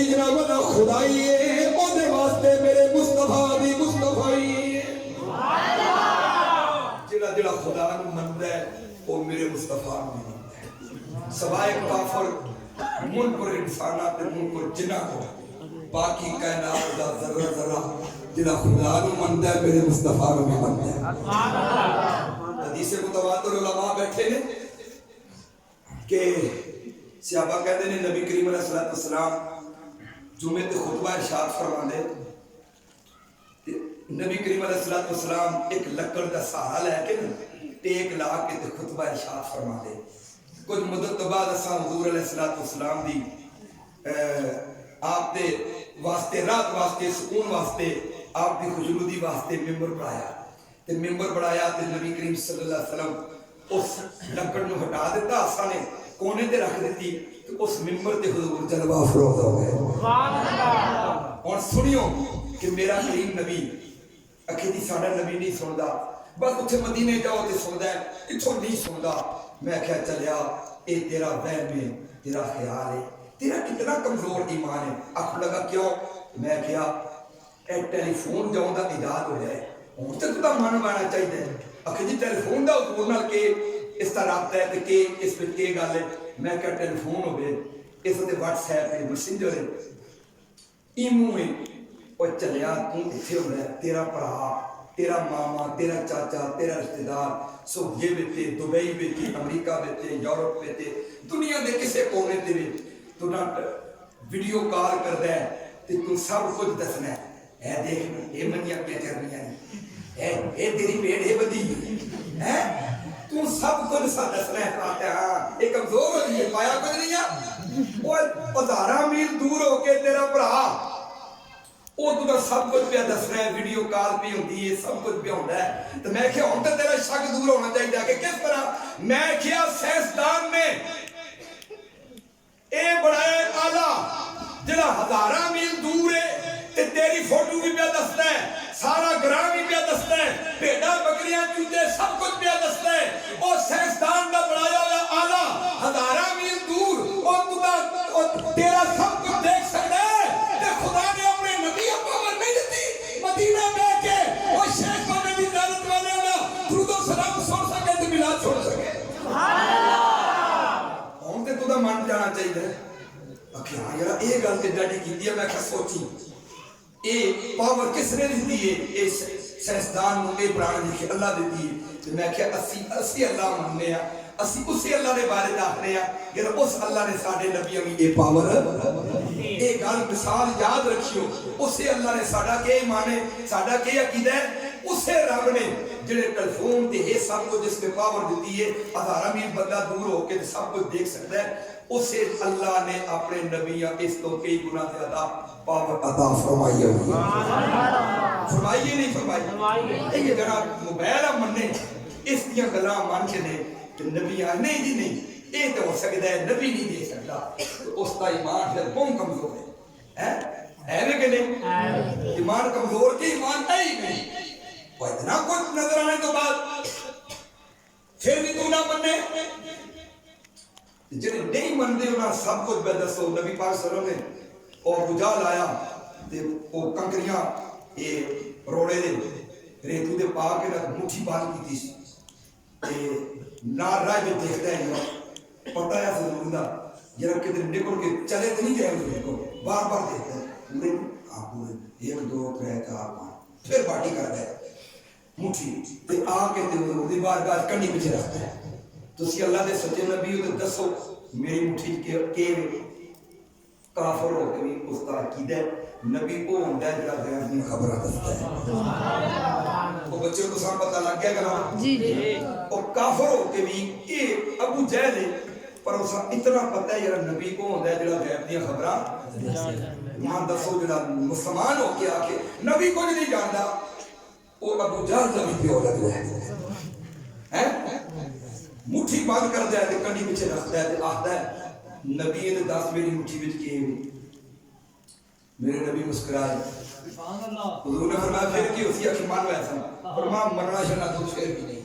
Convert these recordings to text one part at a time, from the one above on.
دی جناب دا خدائی ہے او دے واسطے میرے مصطفیٰ دی مصطفیٰ جڑا جڑا خدا نو مندا ہے او میرے مصطفیٰ نو مندا ہے سوائے کافر منکر انسانات تے منکر جناں کو باقی کائنات دا ذرہ ذرہ جڑا خدا نو مندا ہے میرے مصطفیٰ نو مندا ہے سبحان اللہ حدیث متواتر علماء بیٹھے نے کہ صحابہ کہتے ہیں نبی کریم علیہ السلام جمعے تے خطبہ ارشاد فرماندے نبی کریم علیہ السلام ایک لکڑ کا سہارا لے کے ٹیک لا کے تے خطبہ ارشاد فرماندے کچھ مدت تو بعد اساں حضور علیہ السلام دی آپ دے واسطے رات واسطے سکون واسطے آپ دی خوشنودی واسطے ممبر بڑھایا تے ممبر بڑھایا تے نبی کریم صلی اللہ علیہ وسلم اس لکڑ نو ہٹا دیتا اساں نے کونے تے رکھ دیتی تو اس ممبر تے حضور جلوہ افروز ہو گئے سبحان اللہ اور سنیو کہ میرا کریم نبی اکھے دی ساڈا نبی نہیں سندا بس اتھے مدینے جاؤ تے سندا ہے اتھوں نہیں سندا میں کہا چلیا اے تیرا وہم ہے تیرا خیال ہے تیرا کتنا کمزور ایمان ہے آخر لگا کیوں میں کہا اے ٹیلی فون جاؤں دا ایجاد ہو جائے ہوں تے تو من بانا چاہیے آخر جی ٹیلی فون دا حضور نال کے اس طرح رابطہ ہے کہ اس پہ کے گل ہے میں کہا ٹیلی فون ہو گئے اس تے واٹس ایپ ہے میسنجر ہے ایمو ہے اور چلیا تو اتھے ہو رہا ہے تیرا پڑھا تیرا ماما تیرا چاچا تیرا رشتہ دار سعودی بیٹے دبئی بیٹے امریکہ بیٹے یورپ بیٹے دنیا دے کسے کونے تے بھی تو نہ ویڈیو کال کر دے تے تو سب کچھ دسنا ہے اے دیکھ اے منیاں کیا چرنیاں اے تیری پیڑ ہے بدی ہے تو سب کچھ سا دسنا ہے فاتحہ ایک کمزور ہو جائے پایا کچھ نہیں ہے وہ 1000 میل دور ہو کے تیرا بھرا وہ تو سب کچھ پہ دسنا ہے ویڈیو کال پہ ہوتی ہے سب کچھ پہ ہوتا ہے تو میں کہا ہوں تو تیرا شک دور ہونا چاہیے کہ کس طرح میں کہا سائنسدان میں اے بڑا آلہ جڑا 1000 میل دور ہے تے تیری فوٹو بھی پہ دستا ہے سارا گرام بھی پہ دستا ہے پیڑا بکریاں چوتے سب کچھ پہ دستا ہے اور سائنسدان کا بڑھایا ہوا آلہ 1000 میل دور اور تیرا سب کچھ دیکھ سکتا ہے تے خدا نے اپنے نبی پاور نہیں دیتی مدینہ میں کے اور شیخ بابے کی زیارت والے ہونا درود و سلام سن سکے تے میلاد چھوڑ سکے سبحان اللہ ہوں تے تو دا من جانا چاہیے کہ ہاں یار اے گل تے ڈاڈی کیتی ہے میں کہ سوچی اے پاور کس نے دیتی ہے اے سائنسدان نو اے بنانے دی اللہ دیتی ہے تے میں کہ اسی اللہ مننے ہیں اسی اسی اللہ نے بارے داخلے ہیں کہ اس اللہ نے ساڑھے نبی ہمیں یہ پاور ایک گل مثال یاد رکھیو اسے اللہ نے ساڑھا کے ایمانے ساڑھا کے عقیدہ ہے اسے رب نے جنہیں ٹیلیفون تے یہ سب کو جس پہ پاور دیتی ہے 1000 میل بندہ دور ہو کے سب کچھ دیکھ سکتا ہے اسے اللہ نے اپنے نبیاں اس تو کئی گناہ زیادہ پاور عطا فرمائی ہے فرمائیے نہیں فرمائی یہ جناب موبائل مننے اس دیا گلاں مان کے دے کہ نبی آئے نہیں جی نہیں یہ تو ہو سکتا ہے نبی نہیں دے سکتا تو اس کا ایمان پھر کون کمزور ہے ہے میں کہ نہیں ایمان کمزور کے ایمان ہے ہی نہیں وہ اتنا کچھ نظر آنے تو بعد پھر بھی تو نہ مننے جنہیں نہیں مندے انہاں سب کچھ بے دسو نبی پاک صلی اللہ علیہ وسلم نے اور بجال آیا وہ کنکریاں یہ روڑے دے ریتو دے پا کے لگ مٹھی بال کی تھی نار رائے میں دیکھتا ہے یہ پتہ ہے ضرور دا یہ رب کے دن نکل کے چلے تو نہیں جائے مجھے کو بار بار دیکھتا ہے پورے آپ پورے 1 2 3 4 5 پھر پارٹی کر دے مٹھی تے آ کے تے دی بار گاہ کنی پیچھے رکھتا ہے تو اسی اللہ دے سچے نبی تے دسو میری مٹھی کے کافر ہو کے بھی اس کا عقیدہ نبی کو ہوندا ہے جڑا غیر دی خبر دستا ہے سبحان اللہ وہ بچوں کو سب پتہ لگ گیا کہ جی جی اور کافر ہو کے بھی یہ ابو جہل ہے پر اس اتنا پتہ ہے یار نبی کو ہوندا ہے جڑا غیب دی خبراں مان دسو جڑا مسلمان ہو کے آ کے نبی کو نہیں جاندا وہ ابو جہل دا بھی پیو لگ ہے مٹھی بند کر دے تے کنڈی پیچھے رکھتا ہے تے آخدا ہے نبی نے 10 میری مٹھی وچ کی میرے نبی مسکرائے سبحان اللہ حضور نے فرمایا پھر کی اسی اکھ مان ویسا فرمایا مرنا شنا تو پھر بھی نہیں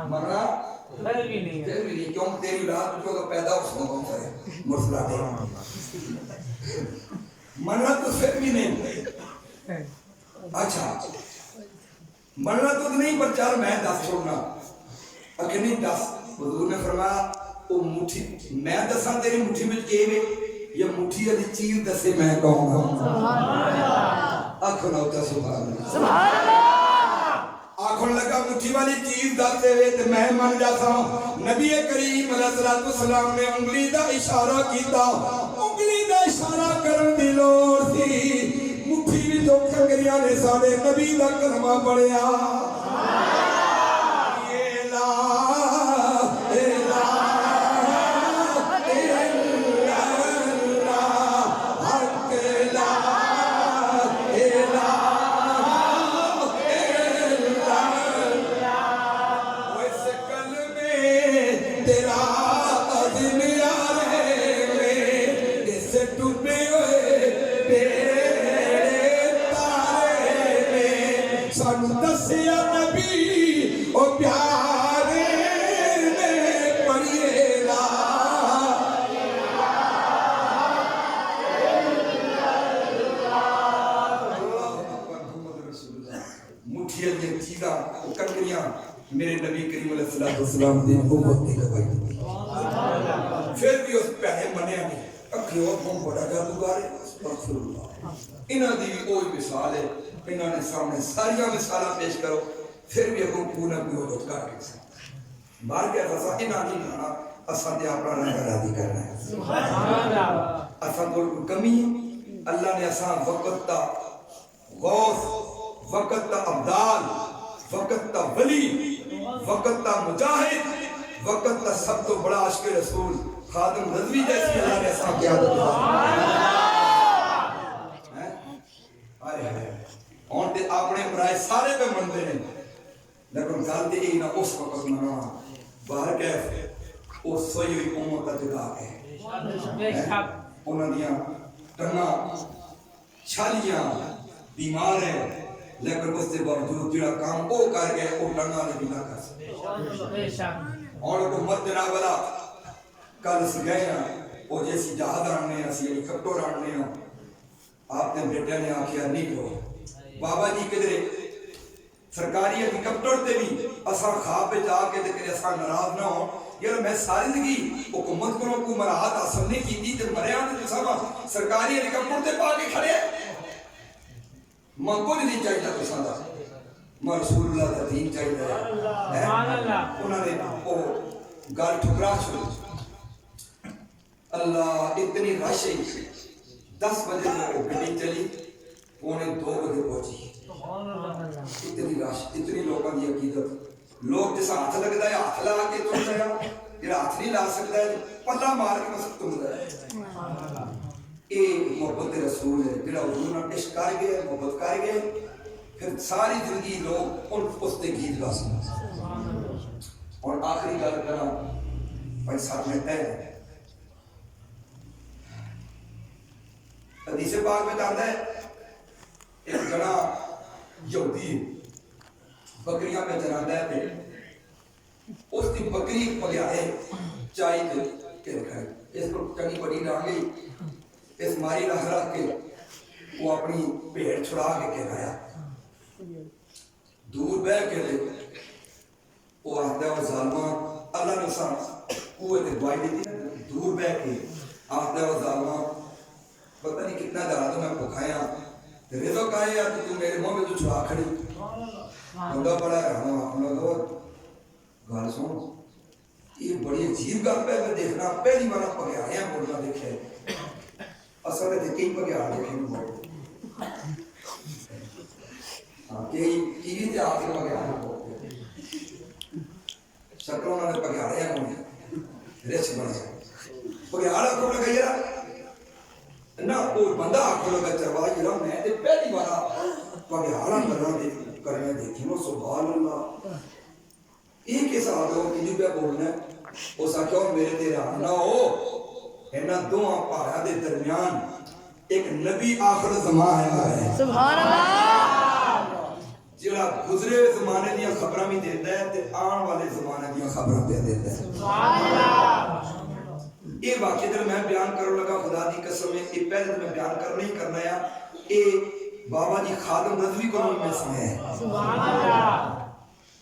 مرنا پھر بھی نہیں کیوں تیری اولاد جو پیدا اس کو کون کرے مرسلہ دے مننا تو پھر بھی نہیں. اچھا مننا تو نہیں پر چل میں دس چھوڑنا. اکھے نہیں دس. حضور نے فرمایا وہ مٹھی میں دساں تیری مٹھی میں کے وے یا مٹھی والی چیز دسے میں کہوں گا. آنکھوں نہ ہوتا سبحان اللہ. آنکھوں لگا مٹھی والی چیز دسے وے تو میں من جاتا ہوں. نبی کریم علیہ السلام نے انگلی دا اشارہ کیتا. انگلی دا اشارہ کرن دی لوڑ سی. مٹھی بھی جو کنگریاں نے سارے نبی دا کلمہ پڑھیا. میرے نبی کریم علیہ السلام دی حکومت دی گواہی دی. پھر بھی اس پیارے منیا نہیں. اکھے اور ہم بڑا جادوگر ہے. استغفر اللہ. انہاں دی بھی کوئی مثال ہے. انہاں نے سامنے ساری مثالاں پیش کرو پھر بھی اگوں پورا کوئی وجود کر کے مار کے فسا انہاں نہیں کھانا. اساں تے اپنا رنگ راضی کرنا ہے. سبحان اللہ. اساں کو کمی اللہ نے اساں وقت تا غوث وقت تا ابدال وقت تا ولی وقت تا مجاہد وقت تا سب تو بڑا عاشق رسول خادم رضوی جیسی اللہ نے ایسا قیادت دی. اور تے اپنے برائے سارے پہ مندے ہیں لیکن غلطی ای نہ اس وقت منا باہر کیف او سوئی ہوئی امت کا جدا ہے. انہوں نے ٹنگا چھالیاں بیمار ہیں لیکن اس سے باوجود جڑا کام وہ کر گئے وہ ٹنگا نے بھی نہ کر سکتے. اور حکومت جنا والا کل سے گئے ہیں وہ جیسی جہاز آنے ہیں اسی ہیلی کاپٹر آنے ہیں. آپ نے بیٹے نے آکھیا نہیں کرو بابا جی کدھرے سرکاری ہیلی کاپٹر تے بھی اساں خواب پہ جا کے تے اساں ناراض نہ ہو. یار میں ساری زندگی حکومت کو مراحت حاصل نہیں کی تے مریا تے سب سرکاری ہیلی کاپٹر تے پا کے کھڑے ماں کچھ نہیں چاہیے تو سادہ ماں رسول اللہ کا دین چاہیے. انہوں نے وہ گال ٹھکرا چھوڑی. اللہ اتنی رش ہے 10 بجے وہ گڈی چلی 1:45 بجے پہنچی. اتنی رش اتنی لوگوں کی عقیدت. لوگ جیسا ہاتھ لگتا ہے ہاتھ لا کے تم گیا جہاں ہاتھ نہیں لا سکتا ہے پلا مار کے مسک تم گیا. یہ محبت رسول ہے جڑا حضور نے عشق کر گئے محبت کر گئے پھر ساری زندگی لوگ اس تے گیت گا سکتے. اور آخری گل کرنا بھائی ساتھ میں ہے حدیث پاک میں کہتا ہے ایک جنا یہودی بکریاں میں چراتا ہے اس کی بکری پگیارے چائی کے رکھا ہے. اس کو چنگی بڑی ڈانگی اس ماری رکھ رکھ کے وہ اپنی بھیڑ چھڑا کے کہلایا. دور بہ کے لے وہ آتا ہے وہ ظالمہ اللہ نے سا قوت دعائی دیتی ہے. دور بہ کے آتا ہے وہ ظالمہ پتہ نہیں کتنا درا تو میں پکھایا رزق آئے یا تو میرے منہ میں تو چھڑا کھڑی. بندہ بڑا ہے ہمیں لوگ گال سن یہ بڑی عجیب گل پہ میں دیکھنا پہلی بار پگیاریاں بولنا دیکھے اصل ہے کئی پگیار دیکھیں گے کئی ٹی وی تے آ کے پگیار بولتے شکل انہوں نے پگیاریاں بولے رچ بنے پگیار کو لگا یار نہ کوئی بندہ آکھو لگا چروائی رہا میں تے پہلی بار پگیاراں کرنے دیکھی نو سبحان اللہ. ایک کے ساتھ ہو کہ جو پہ بولنا ہے وہ ساکھا اور میرے تیرے آنا ہو اینا دو پہاڑا دے درمیان ایک نبی آخر زمان آیا ہے سبحان اللہ جڑا گزرے زمانے دیا خبرہ بھی دیتا ہے تے آن والے زمانے دیا خبرہ بھی دیتا ہے سبحان اللہ. یہ واقعہ جب میں بیان کرنے لگا خدا دی قسم ہے یہ پہلے تو میں بیان کرنا ہی کرنا ہے یہ بابا جی خادم رضوی کو میں سنیا ہے سبحان اللہ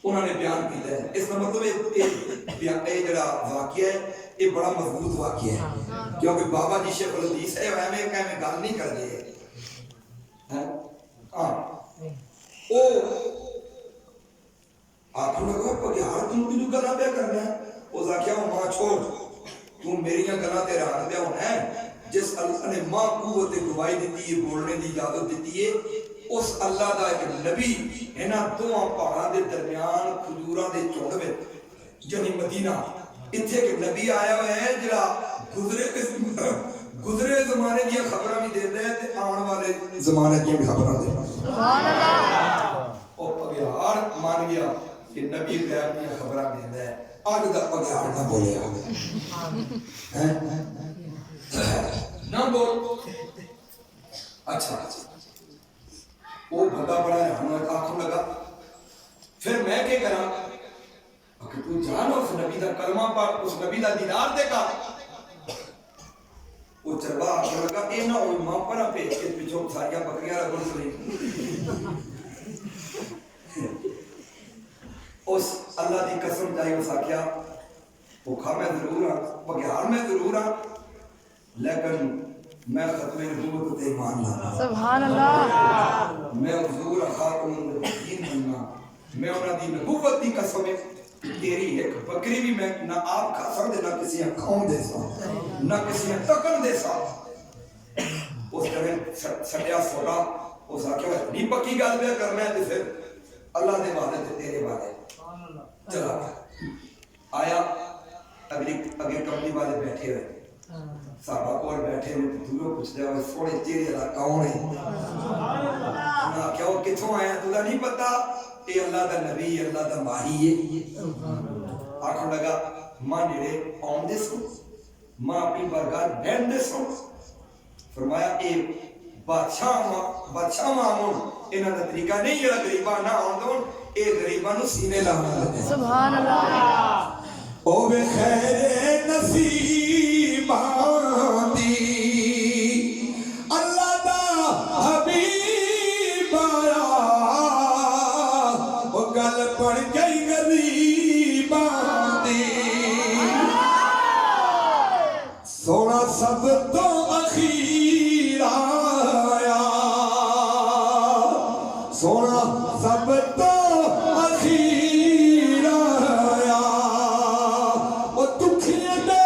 انہوں نے بیان کیتا ہے اس کا مطلب یہ جڑا واقعہ ہے یہ بڑا مضبوط واقعہ ہے کیونکہ بابا جی شیخ الحدیث ہے میں گل نہیں کر دے ہاں او آپ لوگوں کو یار تم کی جو گلا پہ کرنا ہے وہ زاکیا ماں چھوڑ تم میری گلا تے رہن دیا ہونا ہے جس اللہ نے ماں قوت گواہی دیتی ہے بولنے دی اجازت دیتی ہے اس اللہ دا ایک نبی انہاں دو پہاڑاں دے درمیان کھجوراں دے جھنڈ وچ یعنی مدینہ اتھے ایک نبی آیا ہوا ہے جڑا گزرے زمانے دی خبراں بھی دیندا ہے تے آن والے زمانے دی بھی خبراں دیندا ہے سبحان اللہ او پگیار مان گیا کہ نبی غیب دی خبراں دیندا ہے آج دا پگیار نہ بولیا نہ بول اچھا وہ بندہ بڑا رحمت آنکھوں لگا پھر میں کیا کرا کہ تو جانو اس نبی دا کلمہ پڑھ اس نبی دا دیدار دے کا وہ چروا آنکھوں لگا اے نہ ہوئی ماں پرہ پہ اس پیچھوں ساریاں بکریاں رکھوں سنی اس اللہ دی قسم جائی اس آکھیا بھوکھا میں ضرور ہاں بگیار میں ضرور ہاں لیکن میں ختم نبوت تے ایمان لانا سبحان اللہ میں حضور خاتم النبیین بننا میں انہاں دی نبوت دی قسم تیری ایک بکری بھی میں نہ آپ کھا سکتے نہ کسی کھاؤں دے سا نہ کسی تکن دے سا اس طرح سٹیا سوڑا اس آکھیا نہیں پکی گل پہ کرنا ہے پھر اللہ دے وعدے تے تیرے وعدے چلا آیا اگلی کمپنی والے بیٹھے ہوئے صحابہ کو بیٹھے نے دوسروں پوچھ دیا وہ سوڑے چہرے والا کون ہے نہ کیا وہ کتھوں آیا تجھے نہیں پتا اے اللہ دا نبی اللہ دا ماہی ہے آنکھوں لگا ماں نیڑے آن دے سو ماں اپنی برگاہ بہن دے سو فرمایا اے بادشاہ مامون انہاں دا طریقہ نہیں جڑا غریباں نہ آن دون اے غریباں نو سینے لانا سبحان اللہ او بے خیر نصیباں دی اللہ دا حبیب آیا او گل پڑ گئی غریباں دی سونا سب تو اخیر آیا سونا سب تو اخیر آیا وہ دکھیاں دے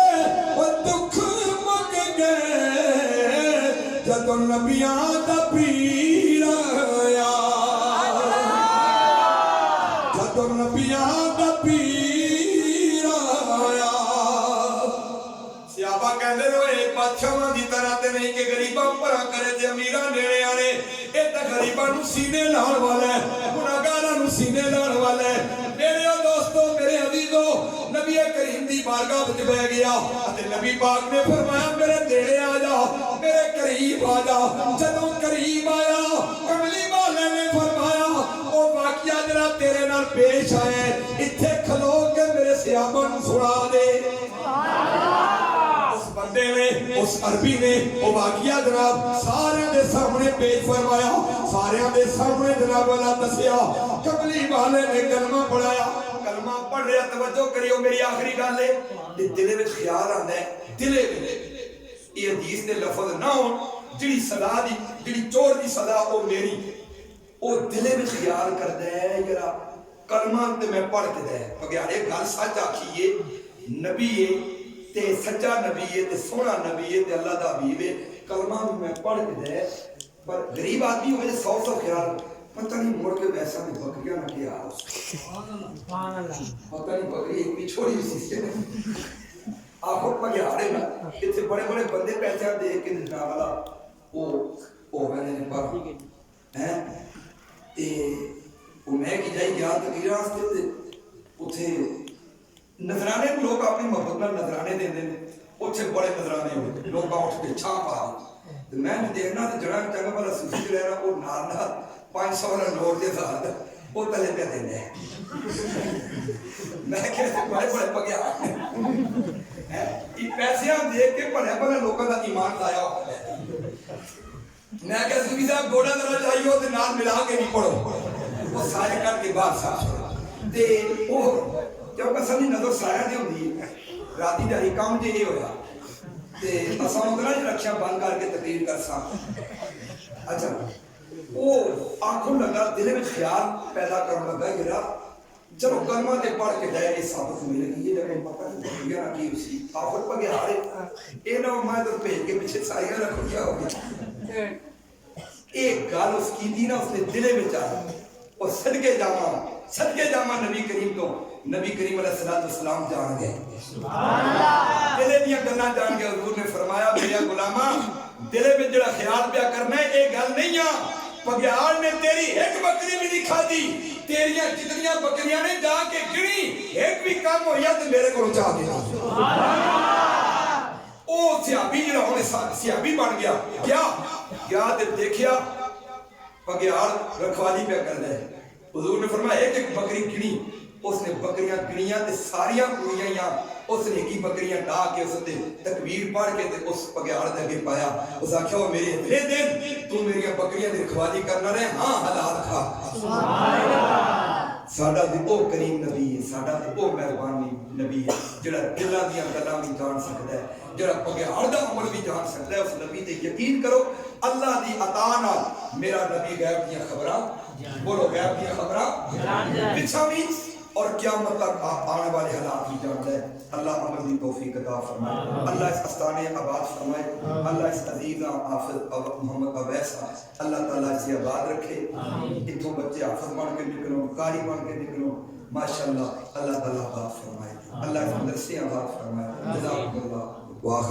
وہ دکھ مک گئے جدو نبیاں دا پیر آیا جدو نبیاں دا پیر آیا سیابہ کہندے رو ایک بادشاہاں دی طرح تے نہیں کہ غریباں پرا کرے تے امیراں نیڑے آنے اے تے غریباں نو سینے لاؤن والا ہے گناہگاراں نو سینے لاؤن والا ہے میرے دوستو میرے عزیزو نبی کریم دی بارگاہ وچ بیٹھ گیا تے نبی پاک نے فرمایا میرے نیڑے آ جا میرے قریب آ جا جدوں قریب آیا کملی والے نے فرمایا او واقعہ جڑا تیرے نال پیش آیا ایتھے کھلو کے میرے صحابہ نو سنا دے بندے نے اس عربی نے وہ واقعہ جناب سارے دے سامنے پیش فرمایا سارے دے سامنے جناب والا دسیا کملی والے نے کلمہ پڑھایا کلمہ پڑھ رہا توجہ کریو میری آخری گل ہے دل وچ خیال آندا ہے دل وچ یہ حدیث دے لفظ نہ ہون جڑی صدا دی جڑی چور دی صدا او میری او دل وچ خیال کردا ہے یارا کلمہ تے میں پڑھ کے دے بگیاڑے گل سچ آکھیے نبی تے سچا نبی ہے تے سونا نبی ہے تے اللہ دا حبیب ہے کلمہ بھی میں پڑھ کے دے پر غریب آدمی ہوئے سو خیال پتہ نہیں موڑ کے ویسا بھی بکریاں نہ کیا سبحان اللہ پتہ نہیں بکری ایک بھی چھوڑی اسی سے آخر پگیارے نا اتنے بڑے بڑے بندے پہچان دے کے نجنا والا او میں نے پر میں کی جائی گیا تقریر واسطے تے اتھے نظرانے کو لوگ اپنی محبت میں نظرانے دے دیں اتھے بڑے نظرانے ہوئے لوگ اٹھ کے چھا پا میں نے دیکھنا تے جڑا چنگا والا سوسی رہنا وہ نال نال 500 والا نوٹ دے ساتھ وہ تلے پہ دینے میں کہتے بڑے بڑے پگیا یہ پیسے ہم دیکھ کے بڑے بڑے لوگوں کا ایمان لایا ہوتا ہے میں کہا سبھی صاحب گوڑا ذرا چاہیے ہو تو نال ملا کے نہیں پڑھو وہ سارے کر کے بعد صاحب تے وہ جب قسم نہیں نظر سایہ دی ہوندی راتی جاری کام جے یہ ہویا تے اساں ادھر جو رکشا بند کر کے تقریر کر سا اچھا وہ آنکھوں لگا دل میں خیال پیدا کرنے لگا گرا چلو کلمہ تے پڑھ کے دائرے ثابت ہونے لگی یہ جب میں پتہ نہیں گیا کہ اسی آخر پہ گیا اے نہ میں تو بھیج کے پیچھے ساریاں رکھو کیا ہو گیا ایک گال اس کی تھی نا اس نے دلے میں چاہا اور صدقے جامع نبی کریم تو نبی کریم علیہ السلام جان گئے دلے دیا گلنا جان گئے حضور نے فرمایا میرا غلامہ دلے میں جڑا خیال پیا کرنا ہے ایک گل نہیں ہے پگیار نے تیری ایک بکری بھی دکھا دی تیریاں جتنیاں بکریاں نے جا کے گنی ایک بھی کام ہو یا تو میرے کو چاہ دینا او سیابی جڑا ہونے سیابی بن گیا کیا تے دیکھیا پگیار رکھوالی پہ کر دے حضور نے فرمایا ایک ایک بکری گنی اس نے بکریاں گنیاں تے ساریاں پوریاں یا اس نے کی بکریاں ڈا کے اس تے تکبیر پڑھ کے تے اس پگیار دے اگے پایا اس آکھیا وہ میرے اتنے دن تو میری بکریاں دی رکھوالی کرنا رہے ہاں حلال کھا سبحان اللہ ساڈا تے او کریم نبی ہے ساڈا تے او مہربانی نبی ہے جڑا دلاں دیاں گلاں بھی جان سکدا ہے جڑا پگیار دا عمل بھی جان سکدا ہے اس نبی تے یقین کرو اللہ دی عطا نال میرا نبی غیب دیاں خبراں بولو غیب دیاں خبراں پچھا بھی اور قیامت تک آنے والے حالات بھی جانتا ہے اللہ عمل دی توفیق عطا فرمائے اللہ اس استانے آباد فرمائے اللہ اس عزیزاں حافظ محمد اویسا اللہ تعالیٰ اسے آباد رکھے اتھوں بچے حافظ بن کے نکلوں قاری بن کے نکلوں ماشاءاللہ اللہ تعالیٰ آباد فرمائے اللہ اس مدرسے آباد فرمائے جزاک اللہ واخر